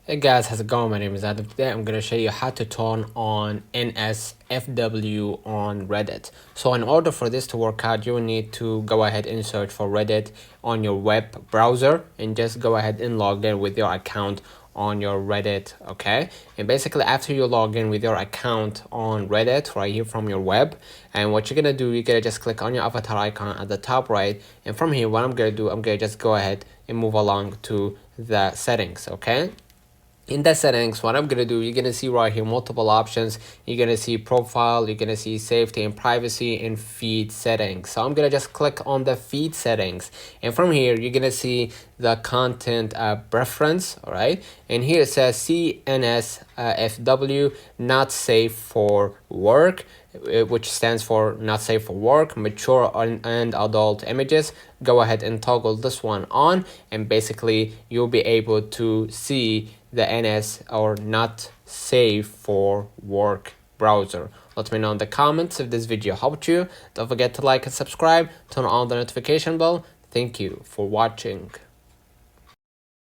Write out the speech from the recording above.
Hey guys, how's it going? My name is Adam. Today I'm going to show you how to turn on nsfw on Reddit. So in order for this to work out, you will need to go ahead and search for Reddit on your web browser and just go ahead and log in with your account on your Reddit. Okay, and basically after you log in with your account on Reddit right here from your web, and what you're gonna do, you're gonna just click on your avatar icon at the top right, and from here what I'm gonna do, I'm gonna just go ahead and move along to the settings. Okay, in the settings, what I'm gonna do, you're gonna see right here multiple options. You're gonna see profile, you're gonna see safety and privacy, and feed settings. So I'm gonna just click on the feed settings, and from here you're gonna see the content preference. All right, and here it says nsfw not safe for work, which stands for not safe for work, mature and adult images. Go ahead and toggle this one on, and basically you'll be able to see the NS or not safe for work browser. Let me know in the comments if this video helped you. Don't forget to like and subscribe, turn on the notification bell. Thank you for watching.